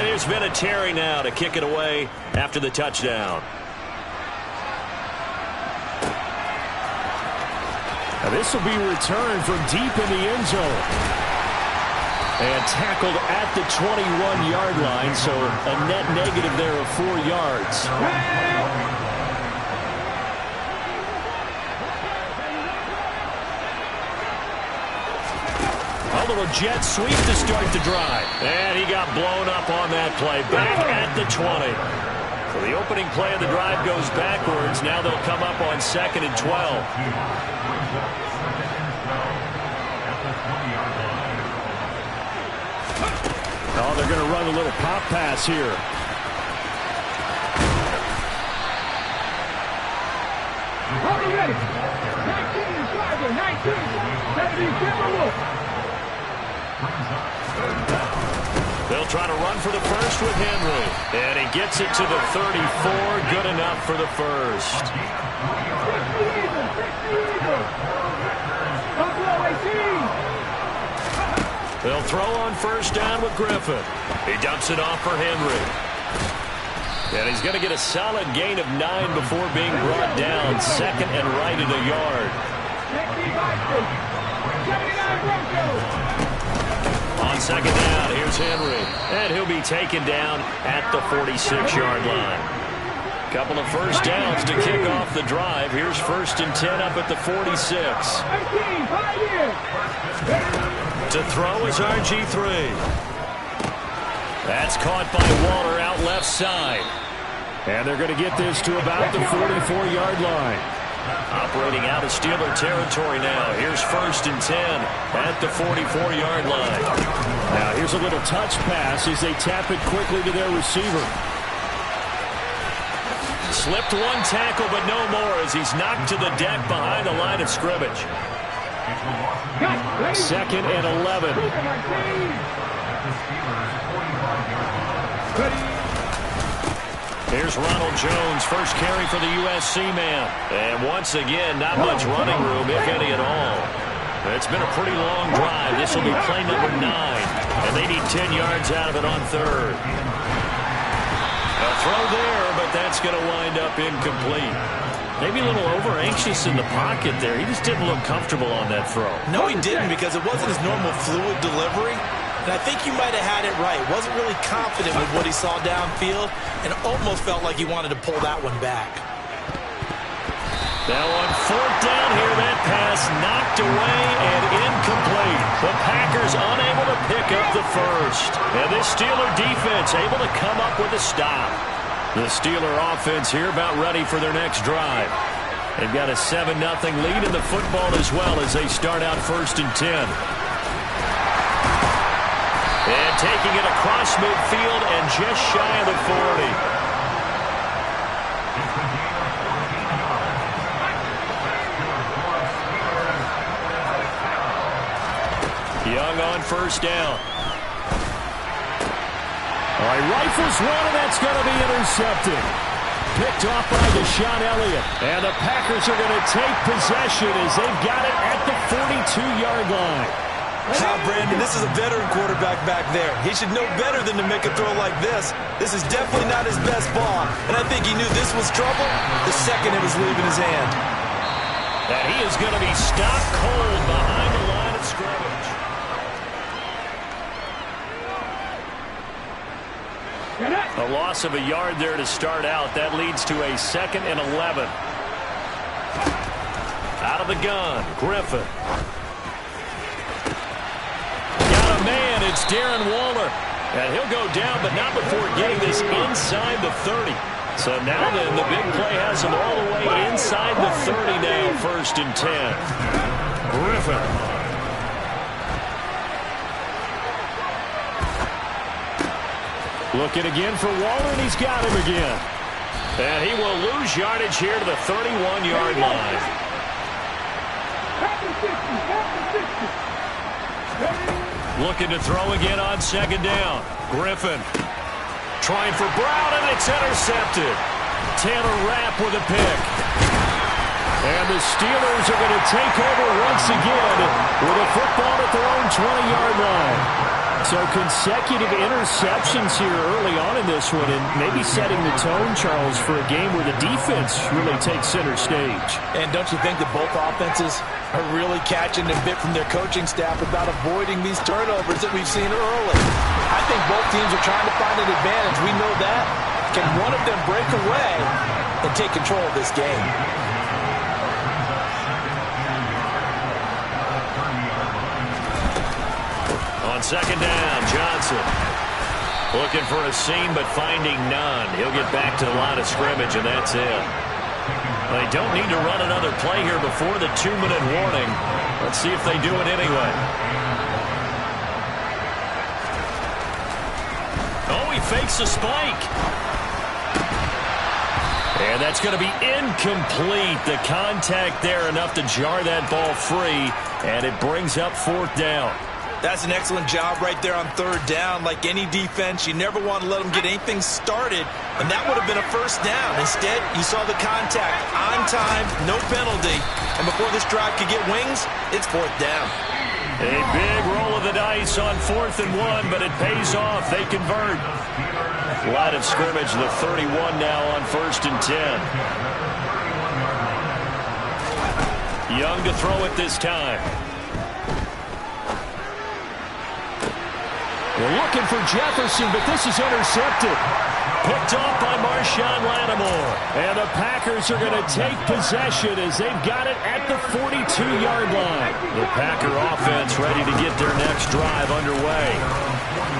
And there's been a Terry now to kick it away after the touchdown. Now this will be returned from deep in the end zone. And tackled at the 21-yard line, so a net negative there of 4 yards. A little jet sweep to start the drive. And he got blown up on that play. Back at the 20. So the opening play of the drive goes backwards. Now they'll come up on 2nd and 12. Oh, they're going to run a little pop pass here. Ready. 19 They'll try to run for the first with Henry. And he gets it to the 34. Good enough for the first. They'll throw on first down with Griffin. He dumps it off for Henry. And he's going to get a solid gain of 9 before being brought down. 2nd and right at a yard. On 2nd down, here's Henry. And he'll be taken down at the 46-yard line. Couple of first downs to kick off the drive. Here's 1st and 10 up at the 46. To throw is RG3. That's caught by Waller out left side. And they're going to get this to about the 44-yard line. Operating out of Steeler territory now. Here's 1st and 10 at the 44-yard line. Now here's a little touch pass as they tap it quickly to their receiver. Slipped one tackle, but no more as he's knocked to the deck behind the line of scrimmage. 2nd and 11. Here's Ronald Jones, first carry for the USC man. And once again, not much running room, if any at all. It's been a pretty long drive. This will be play number 9. And they need 10 yards out of it on 3rd. A throw there, but that's going to wind up incomplete. Maybe a little over-anxious in the pocket there. He just didn't look comfortable on that throw. No, he didn't, because it wasn't his normal fluid delivery. And I think you might have had it right. Wasn't really confident with what he saw downfield and almost felt like he wanted to pull that one back. Now on 4th down here, that pass knocked away and incomplete. The Packers unable to pick up the first. And this Steeler defense able to come up with a stop. The Steeler offense here about ready for their next drive. They've got a 7-0 lead in the football as well as they start out 1st and 10. And taking it across midfield and just shy of the 40. Young on 1st down. All right, rifles one, and that's going to be intercepted. Picked off by Deshaun Elliott. And the Packers are going to take possession as they've got it at the 42-yard line. Brandon, this is a veteran quarterback back there. He should know better than to make a throw like this. This is definitely not his best ball. And I think he knew this was trouble the second it was leaving his hand. And he is going to be stopped cold behind the line of scrimmage. A loss of a yard there to start out. That leads to a 2nd and 11. Out of the gun, Griffin. Got a man, it's Darren Waller. And he'll go down, but not before getting this inside the 30. So now then, the big play has him all the way inside the 30 now, 1st and 10. Griffin. Looking again for Waller, and he's got him again. And he will lose yardage here to the 31-yard line. Looking to throw again on 2nd down. Griffin trying for Brown, and it's intercepted. Taylor Rapp with a pick. And the Steelers are going to take over once again with a football at their own 20-yard line. So consecutive interceptions here early on in this one, and maybe setting the tone, Charles, for a game where the defense really takes center stage. And don't you think that both offenses are really catching a bit from their coaching staff about avoiding these turnovers that we've seen early? I think both teams are trying to find an advantage. We know that. Can one of them break away and take control of this game? On second down, Johnson looking for a seam but finding none. He'll get back to the line of scrimmage, and that's it. They don't need to run another play here before the 2-minute warning. Let's see if they do it anyway. Oh, he fakes a spike. And that's going to be incomplete. The contact there enough to jar that ball free, and it brings up fourth down. That's an excellent job right there on third down. Like any defense, you never want to let them get anything started, and that would have been a first down. Instead, you saw the contact on time, no penalty, and before this drive could get wings, it's fourth down. A big roll of the dice on 4th and 1, but it pays off. They convert. Line of scrimmage, the 31 now on 1st and 10. Young to throw it this time. We're looking for Jefferson, but this is intercepted. Picked off by Marshawn Lattimore. And the Packers are going to take possession as they've got it at the 42-yard line. The Packer offense ready to get their next drive underway.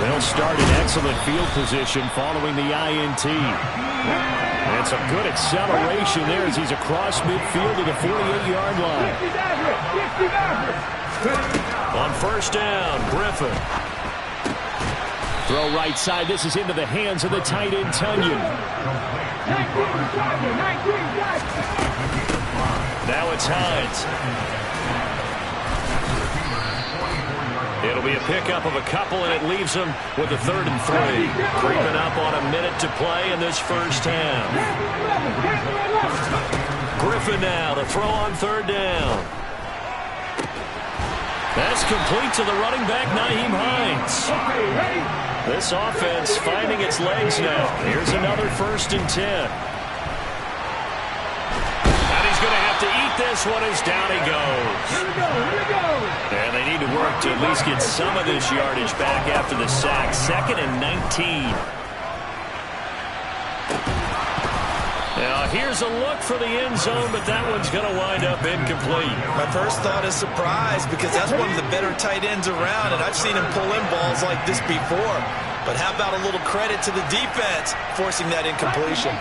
They'll start in excellent field position following the INT. And some good acceleration there as he's across midfield to the 48-yard line. On first down, Griffin. Throw right side. This is into the hands of the tight end, Tunyon. Now it's Hines. It'll be a pickup of a couple, and it leaves them with a 3rd and 3. Creeping up on a minute to play in this first half. Griffin now to throw on 3rd down. That's complete to the running back, Nyheim Hines. This offense finding its legs now. Here's another 1st and 10. And he's going to have to eat this one as down he goes. And they need to work to at least get some of this yardage back after the sack. 2nd and 19. Now, here's a look for the end zone, but that one's going to wind up incomplete. My first thought is surprise, because that's one of the better tight ends around, and I've seen him pull in balls like this before. But how about a little credit to the defense forcing that incompletion?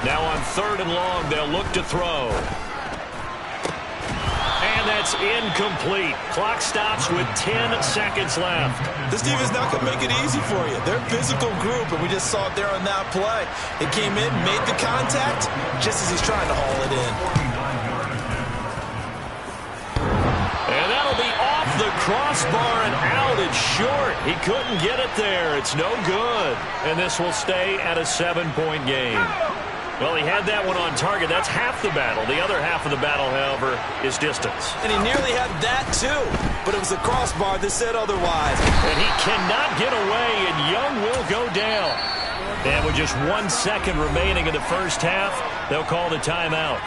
Now on 3rd and long, they'll look to throw. And that's incomplete. Clock stops with 10 seconds left. This defense not going to make it easy for you. They're a physical group, and we just saw it there on that play. It came in, made the contact, just as he's trying to haul it in. And that'll be off the crossbar and out. It's short. He couldn't get it there. It's no good. And this will stay at a 7-point game. Well, he had that one on target. That's half the battle. The other half of the battle, however, is distance. And he nearly had that, too. But it was the crossbar that said otherwise. And he cannot get away, and Young will go down. And with just 1 second remaining in the first half, they'll call the timeout.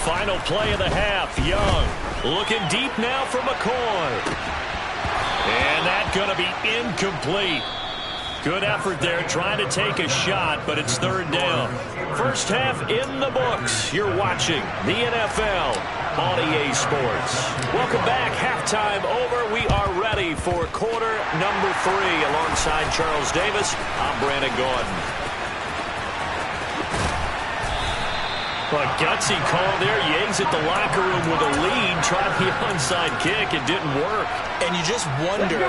Final play of the half. Young looking deep now for McCoy. And that's going to be incomplete. Good effort there trying to take a shot, but it's 3rd down. First half in the books. You're watching the NFL on EA Sports. Welcome back. Halftime over. We are ready for quarter number 3. Alongside Charles Davis, I'm Brandon Gordon. A gutsy call there. Yangs at the locker room with a lead. Tried the onside kick. It didn't work. And you just wonder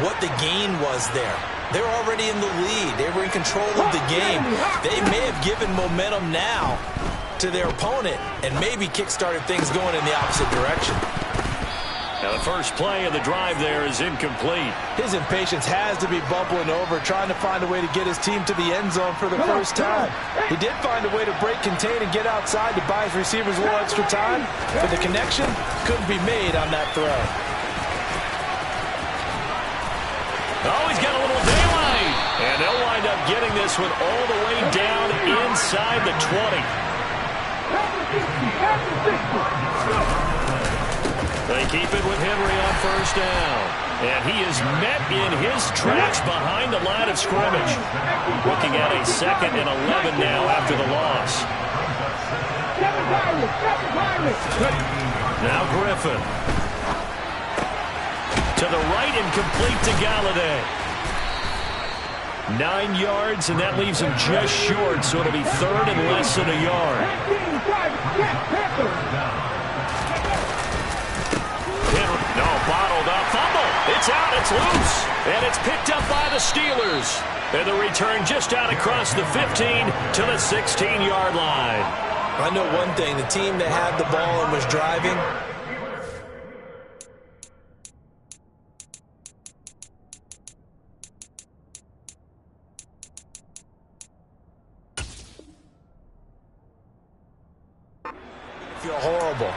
what the gain was there. They were already in the lead. They were in control of the game. They may have given momentum now to their opponent and maybe kick-started things going in the opposite direction. Now the first play of the drive there is incomplete. His impatience has to be bubbling over, trying to find a way to get his team to the end zone for the first time. He did find a way to break, contain, and get outside to buy his receivers a little extra time, but the connection couldn't be made on that throw. Oh, he's got a little daylight. And they'll wind up getting this one all the way down inside the 20. They keep it with Henry on first down. And he is met in his tracks behind the line of scrimmage. Looking at a 2nd and 11 now after the loss. Now Griffin. To the right and complete to Galladay. 9 yards, and that leaves him just short, so it'll be 3rd and less than a yard. No, bottled up. Fumble. It's out. It's loose. And it's picked up by the Steelers. And the return just out across the 15 to the 16-yard line. I know one thing. The team that had the ball and was driving, feel horrible.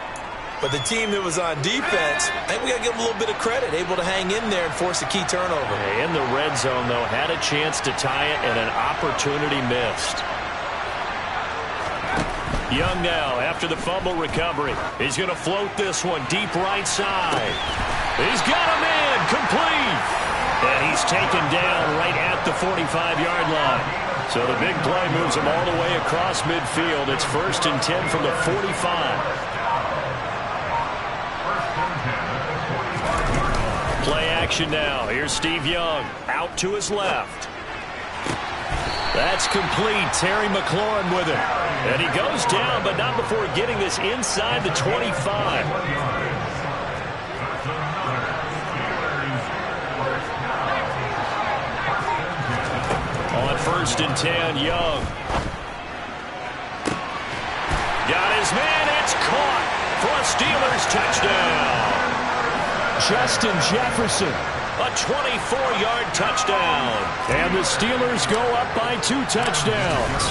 But the team that was on defense, I think we got to give them a little bit of credit, able to hang in there and force a key turnover. In the red zone, though, had a chance to tie it and an opportunity missed. Young now after the fumble recovery. He's going to float this one deep right side. He's got a man complete. And he's taken down right at the 45-yard line. So the big play moves him all the way across midfield. It's 1st and 10 from the 45. Play action now. Here's Steve Young out to his left. That's complete. Terry McLaurin with it. And he goes down, but not before getting this inside the 25. On 1st and 10, Young. Got his man. It's caught for a Steelers touchdown. Justin Jefferson. A 24-yard touchdown. And the Steelers go up by 2 touchdowns.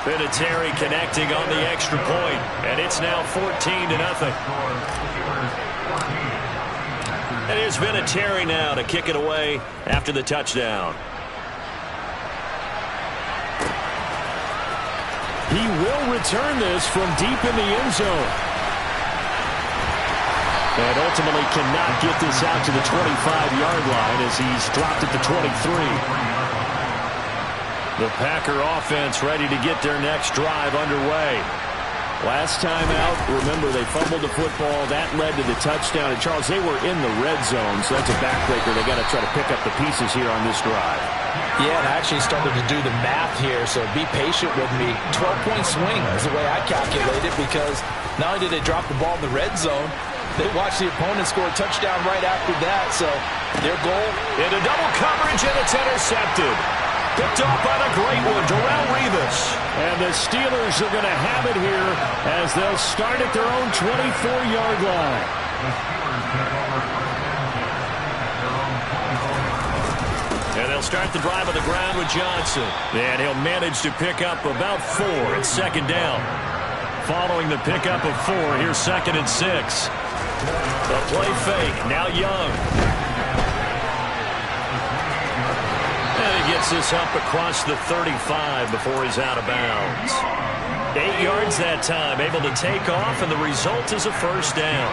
Vinatieri connecting on the extra point, and it's now 14-0. And here's Vinatieri now to kick it away after the touchdown. He will return this from deep in the end zone. And ultimately cannot get this out to the 25-yard line as he's dropped at the 23. The Packer offense ready to get their next drive underway. Last time out, remember, they fumbled the football. That led to the touchdown. And, Charles, they were in the red zone, so that's a backbreaker. They got to try to pick up the pieces here on this drive. Yeah, and I actually started to do the math here, so be patient with me. 12-point swing is the way I calculate it, because not only did they drop the ball in the red zone, they watched the opponent score a touchdown right after that, so their goal. Into double coverage, and it's intercepted. Picked off by the great one, Darrelle Revis. And the Steelers are going to have it here as they'll start at their own 24-yard line. And they'll start the drive on the ground with Johnson. And he'll manage to pick up about 4. It's 2nd down. Following the pickup of 4, here's 2nd and 6. The play fake, now Young. And he gets this up across the 35 before he's out of bounds. 8 yards that time, able to take off, and the result is a 1st down.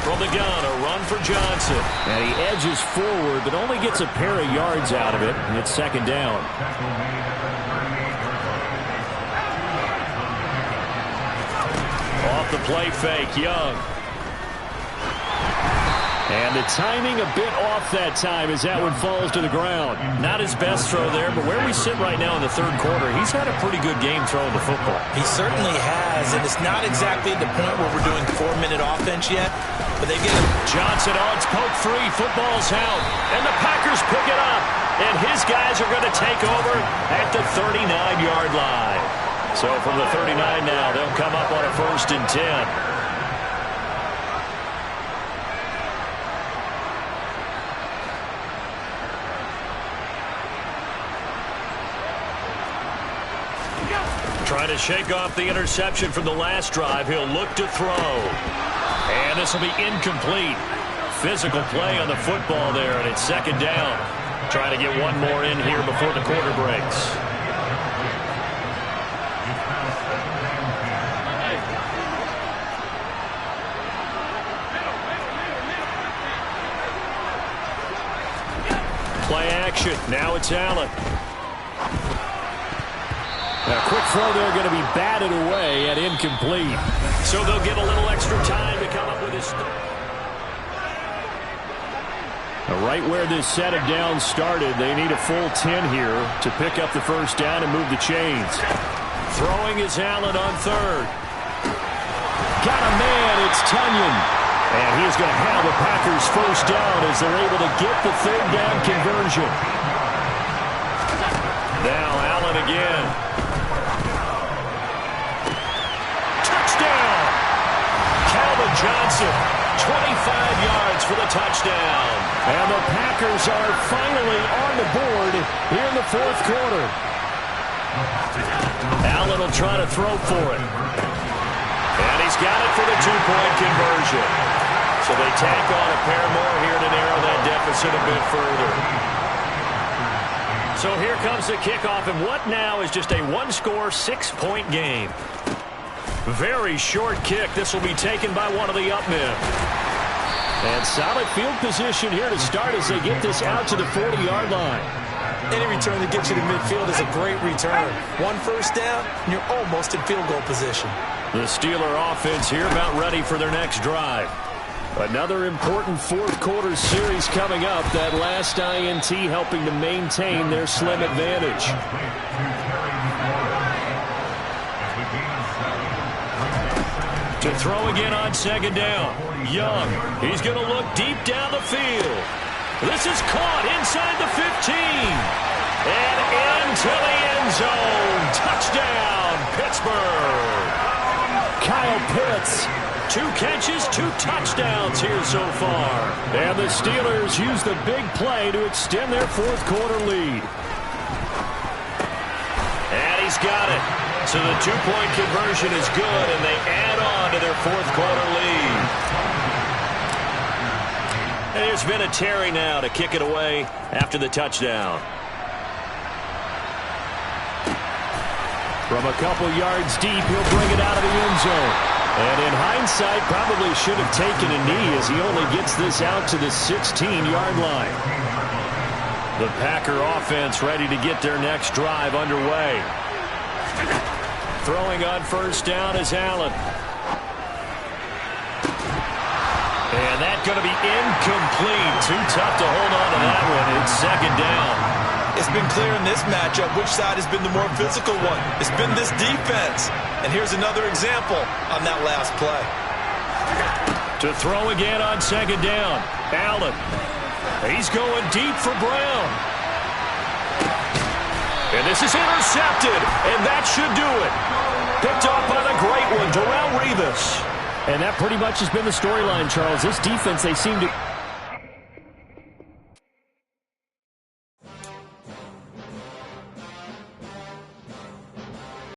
From the gun, a run for Johnson. And he edges forward, but only gets a pair of yards out of it, and it's 2nd down. Off the play fake, Young. And the timing a bit off that time as that one falls to the ground. Not his best throw there, but where we sit right now in the 3rd quarter, he's had a pretty good game throwing the football. He certainly has, and it's not exactly at the point where we're doing 4-minute offense yet, but they get him. Johnson on poke 3, football's out, and the Packers pick it up, and his guys are going to take over at the 39-yard line. So from the 39 now, they'll come up on a 1st and 10. Trying to shake off the interception from the last drive. He'll look to throw. And this will be incomplete. Physical play on the football there, and it's 2nd down. Trying to get one more in here before the quarter breaks. Play action. Now it's Allen. A quick throw there going to be batted away and incomplete. So they'll get a little extra time to come up with his... Right where this set of downs started, they need a full 10 here to pick up the 1st down and move the chains. Throwing is Allen on 3rd. Got a man, it's Tunyon. And he's going to have the Packers 1st down as they're able to get the 3rd down conversion. Now Allen again. Touchdown! Calvin Johnson, 25 yards for the touchdown. And the Packers are finally on the board here in the 4th quarter. Allen will try to throw for it. And he's got it for the 2-point conversion. So they tack on a pair more here to narrow that deficit a bit further. So here comes the kickoff, and what now is just a 1-score, 6-point game. Very short kick. This will be taken by one of the up men. And solid field position here to start as they get this out to the 40-yard line. Any return that gets you to midfield is a great return. 1 1st down, and you're almost in field goal position. The Steeler offense here about ready for their next drive. Another important 4th quarter series coming up. That last INT helping to maintain their slim advantage. To throw again on 2nd down. Young, he's going to look deep down the field. This is caught inside the 15. And into the end zone. Touchdown, Pittsburgh. Kyle Pitts. 2 catches, 2 touchdowns here so far. And the Steelers use the big play to extend their 4th quarter lead. And he's got it. So the 2-point conversion is good, and they add on to their 4th quarter lead. And there's been a Terry now to kick it away after the touchdown. From a couple yards deep, he'll bring it out of the end zone. And in hindsight, probably should have taken a knee as he only gets this out to the 16-yard line. The Packer offense ready to get their next drive underway. Throwing on 1st down is Allen. And that's going to be incomplete. Too tough to hold on to that one. It's 2nd down. It's been clear in this matchup which side has been the more physical one. It's been this defense. And here's another example on that last play. To throw again on 2nd down. Allen. He's going deep for Brown. And this is intercepted. And that should do it. Picked off by the great one, Darrelle Revis. And that pretty much has been the storyline, Charles. This defense, they seem to...